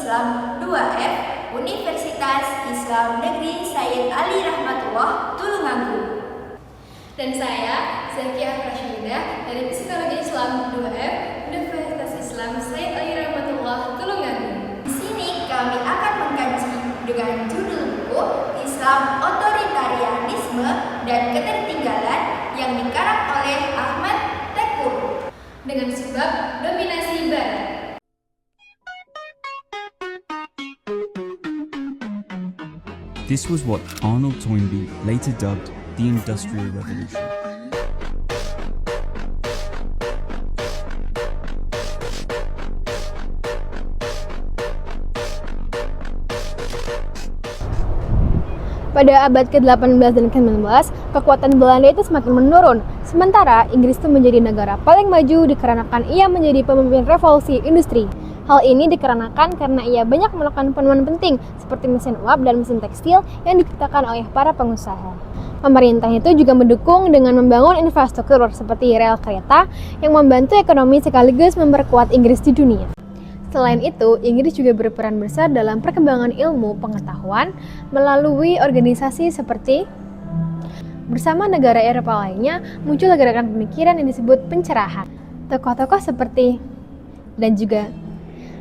Islam 2F Universitas Islam Negeri Sayyid Ali Rahmatullah Tulungagung. Dan saya, Zakiah Rasyidah dari Psikologi Islam 2F Universitas Islam Sayyid Ali Rahmatullah Tulungagung. Di sini kami akan mengkaji dengan judul buku Islam Otoritarianisme dan Ketertinggalan yang dikarang oleh Ahmad Tekur dengan sebab dominasi Barat. This was what Arnold Toynbee later dubbed the Industrial Revolution. Pada abad ke-18 dan ke-19, kekuatan Belanda itu semakin menurun. Sementara Inggris itu menjadi negara paling maju dikarenakan ia menjadi pemimpin revolusi industri. Hal ini dikarenakan karena ia banyak melakukan penemuan penting seperti mesin uap dan mesin tekstil yang diciptakan oleh para pengusaha. Pemerintah itu juga mendukung dengan membangun infrastruktur seperti rel kereta yang membantu ekonomi sekaligus memperkuat Inggris di dunia. Selain itu, Inggris juga berperan besar dalam perkembangan ilmu pengetahuan melalui organisasi seperti bersama negara Eropa lainnya muncul gerakan pemikiran yang disebut pencerahan. Tokoh-tokoh seperti dan juga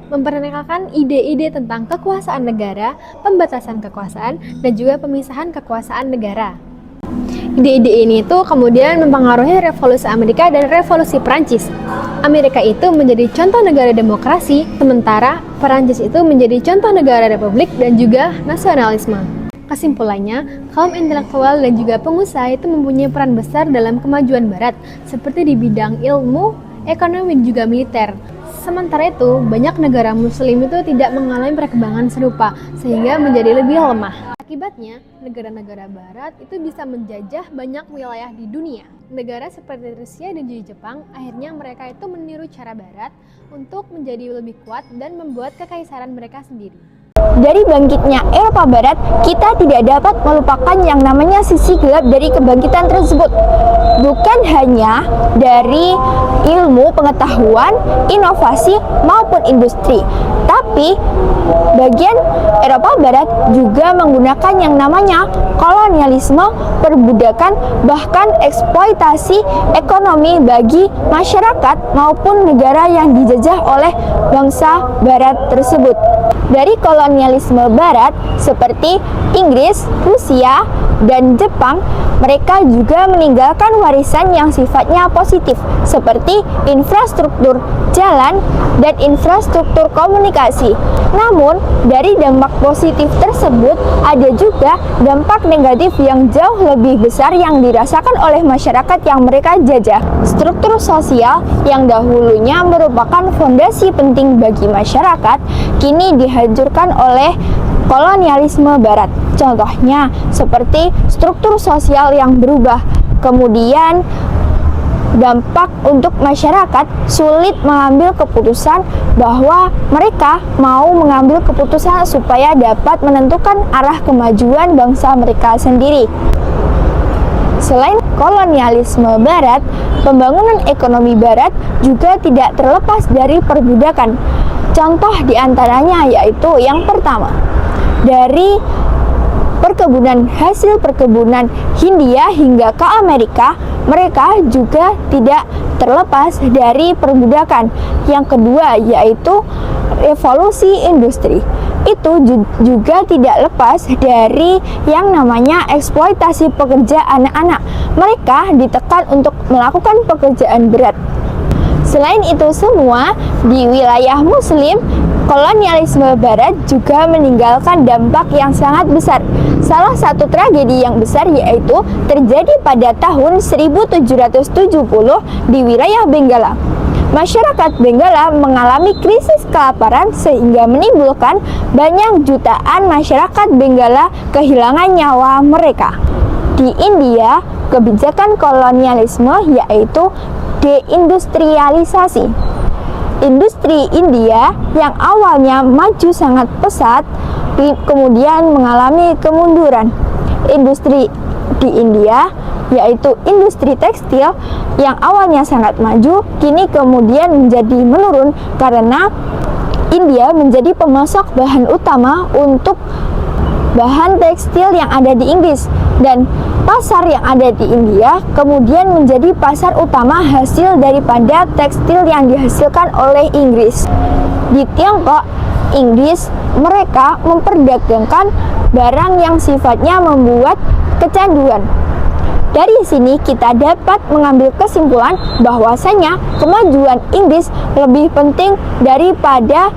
memperkenalkan ide-ide tentang kekuasaan negara, pembatasan kekuasaan, dan juga pemisahan kekuasaan negara. Ide-ide ini itu kemudian mempengaruhi revolusi Amerika dan revolusi Perancis. Amerika itu menjadi contoh negara demokrasi, sementara Perancis itu menjadi contoh negara republik dan juga nasionalisme. Kesimpulannya, kaum intelektual dan juga pengusaha itu mempunyai peran besar dalam kemajuan Barat, seperti di bidang ilmu, ekonomi, dan juga militer. Sementara itu, banyak negara muslim itu tidak mengalami perkembangan serupa, sehingga menjadi lebih lemah. Akibatnya, negara-negara barat itu bisa menjajah banyak wilayah di dunia. Negara seperti Rusia dan juga Jepang, akhirnya mereka itu meniru cara barat untuk menjadi lebih kuat dan membuat kekaisaran mereka sendiri. Dari bangkitnya Eropa Barat, kita tidak dapat melupakan yang namanya sisi gelap dari kebangkitan tersebut. Bukan hanya dari ilmu, pengetahuan, inovasi, maupun industri, tapi bagian Eropa Barat juga menggunakan yang namanya kolonialisme, perbudakan, bahkan eksploitasi ekonomi bagi masyarakat maupun negara yang dijajah oleh bangsa Barat tersebut. Dari kolonialisme Barat seperti Inggris, Rusia, dan Jepang, mereka juga meninggalkan warisan yang sifatnya positif seperti infrastruktur jalan dan infrastruktur komunikasi. Namun, dari dampak positif tersebut ada juga dampak negatif yang jauh lebih besar yang dirasakan oleh masyarakat yang mereka jajah. Struktur sosial yang dahulunya merupakan fondasi penting bagi masyarakat, kini dihancurkan oleh kolonialisme Barat. Contohnya seperti struktur sosial yang berubah, kemudian dampak untuk masyarakat sulit mengambil keputusan bahwa mereka mau mengambil keputusan supaya dapat menentukan arah kemajuan bangsa mereka sendiri. Selain kolonialisme Barat, pembangunan ekonomi Barat juga tidak terlepas dari perbudakan. Contoh diantaranya yaitu yang pertama, dari perkebunan hasil perkebunan Hindia hingga ke Amerika, mereka juga tidak terlepas dari perbudakan. Yang kedua yaitu revolusi industri. Itu juga tidak lepas dari yang namanya eksploitasi pekerja anak-anak. Mereka ditekan untuk melakukan pekerjaan berat. Selain itu semua, di wilayah Muslim, kolonialisme Barat juga meninggalkan dampak yang sangat besar. Salah satu tragedi yang besar yaitu terjadi pada tahun 1770 di wilayah Benggala. Masyarakat Benggala mengalami krisis kelaparan sehingga menimbulkan banyak jutaan masyarakat Benggala kehilangan nyawa mereka. Di India, kebijakan kolonialisme yaitu deindustrialisasi. Industri India yang awalnya maju sangat pesat kemudian mengalami kemunduran. Industri di India yaitu industri tekstil yang awalnya sangat maju kini kemudian menjadi menurun karena India menjadi pemasok bahan utama untuk bahan tekstil yang ada di Inggris, dan pasar yang ada di India kemudian menjadi pasar utama hasil daripada tekstil yang dihasilkan oleh Inggris. Di Tiongkok, Inggris, mereka memperdagangkan barang yang sifatnya membuat kecanduan. Dari sini kita dapat mengambil kesimpulan bahwasanya kemajuan Inggris lebih penting daripada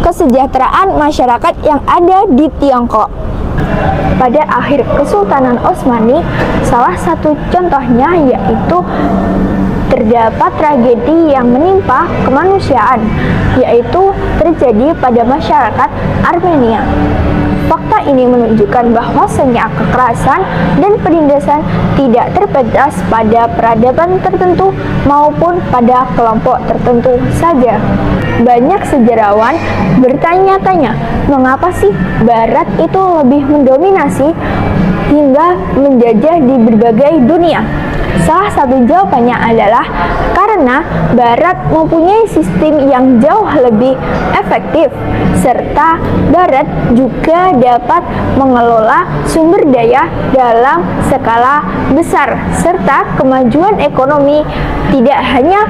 kesejahteraan masyarakat yang ada di Tiongkok. Pada akhir Kesultanan Utsmani, salah satu contohnya yaitu terdapat tragedi yang menimpa kemanusiaan, yaitu terjadi pada masyarakat Armenia. Fakta ini menunjukkan bahwasanya kekerasan dan penindasan tidak terbatas pada peradaban tertentu maupun pada kelompok tertentu saja. Banyak sejarawan bertanya-tanya, mengapa sih Barat itu lebih mendominasi hingga menjajah di berbagai dunia? Salah satu jawabannya adalah karena Barat mempunyai sistem yang jauh lebih efektif, serta Barat juga dapat mengelola sumber daya dalam skala besar, serta kemajuan ekonomi tidak hanya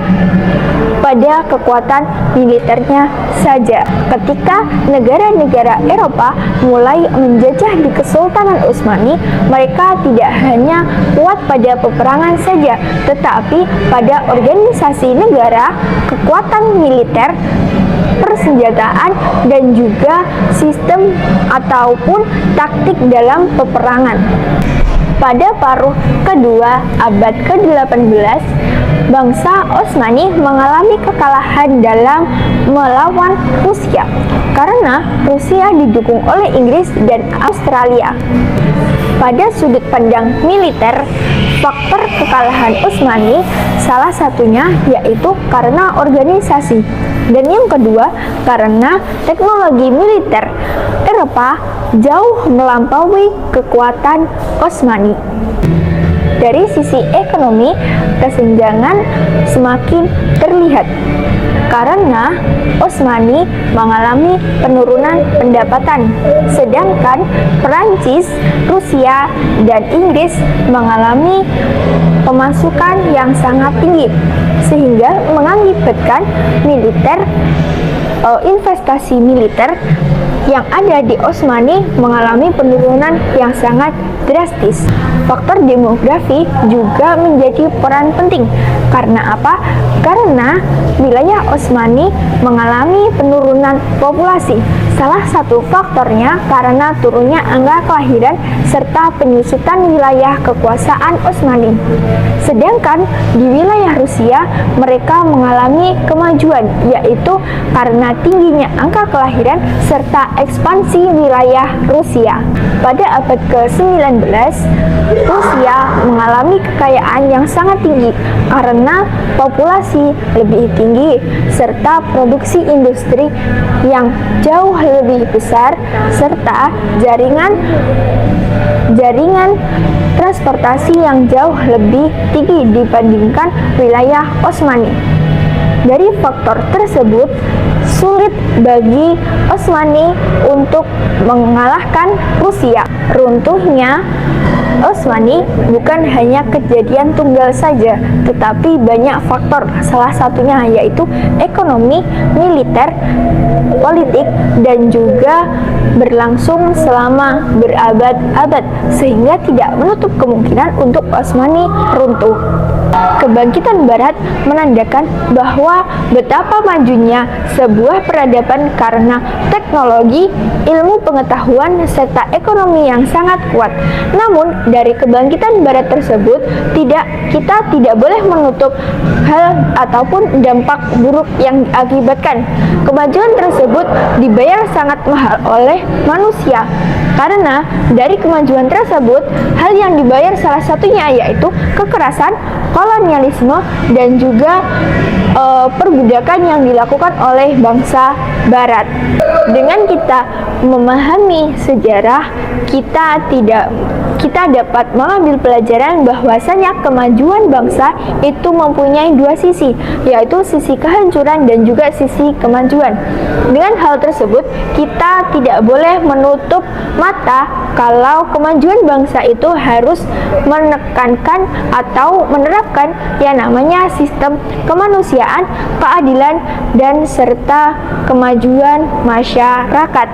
pada kekuatan militernya saja. Ketika negara-negara Eropa mulai menjajah di Kesultanan Utsmani, mereka tidak hanya kuat pada peperangan saja, tetapi pada organisasi negara, kekuatan militer, persenjataan, dan juga sistem ataupun taktik dalam peperangan. Pada paruh kedua abad ke-18, bangsa Utsmani mengalami kekalahan dalam melawan Rusia karena Rusia didukung oleh Inggris dan Australia. Pada sudut pandang militer, faktor kekalahan Utsmani salah satunya yaitu karena organisasi, dan yang kedua karena teknologi militer Eropa jauh melampaui kekuatan Utsmani. Dari sisi ekonomi, kesenjangan semakin terlihat karena Utsmani mengalami penurunan pendapatan, sedangkan Perancis, Rusia, dan Inggris mengalami pemasukan yang sangat tinggi, sehingga mengakibatkan investasi militer yang ada di Utsmani mengalami penurunan yang sangat drastis. Faktor demografi juga menjadi peran penting. Karena apa? Karena wilayah Utsmani mengalami penurunan populasi. Salah satu faktornya karena turunnya angka kelahiran serta penyusutan wilayah kekuasaan Utsmani. Sedangkan di wilayah Rusia mereka mengalami kemajuan, yaitu karena tingginya angka kelahiran serta ekspansi wilayah Rusia. Pada abad ke-19, Rusia mengalami kekayaan yang sangat tinggi karena populasi lebih tinggi serta produksi industri yang jauh lebih besar serta jaringan transportasi yang jauh lebih tinggi dibandingkan wilayah Utsmani. Dari faktor tersebut, sulit bagi Utsmani untuk mengalahkan Rusia. Runtuhnya Utsmani bukan hanya kejadian tunggal saja, tetapi banyak faktor. Salah satunya yaitu ekonomi, militer, politik, dan juga berlangsung selama berabad-abad, sehingga tidak menutup kemungkinan untuk Utsmani runtuh. Kebangkitan Barat menandakan bahwa betapa majunya sebuah peradaban karena teknologi, ilmu pengetahuan, serta ekonomi yang sangat kuat. Namun, dari kebangkitan Barat tersebut, kita tidak boleh menutup hal ataupun dampak buruk yang diakibatkan. Kemajuan tersebut dibayar sangat mahal oleh manusia. Karena dari kemajuan tersebut, hal yang dibayar salah satunya yaitu kekerasan, kolonialisme, dan juga perbudakan yang dilakukan oleh bangsa Barat. Dengan kita memahami sejarah, kita tidak kita dapat mengambil pelajaran bahwasanya kemajuan bangsa itu mempunyai dua sisi, yaitu sisi kehancuran dan juga sisi kemajuan. Dengan hal tersebut, kita tidak boleh menutup mata kalau kemajuan bangsa itu harus menekankan atau menerapkan yang namanya sistem kemanusiaan, keadilan, dan serta kemajuan masyarakat.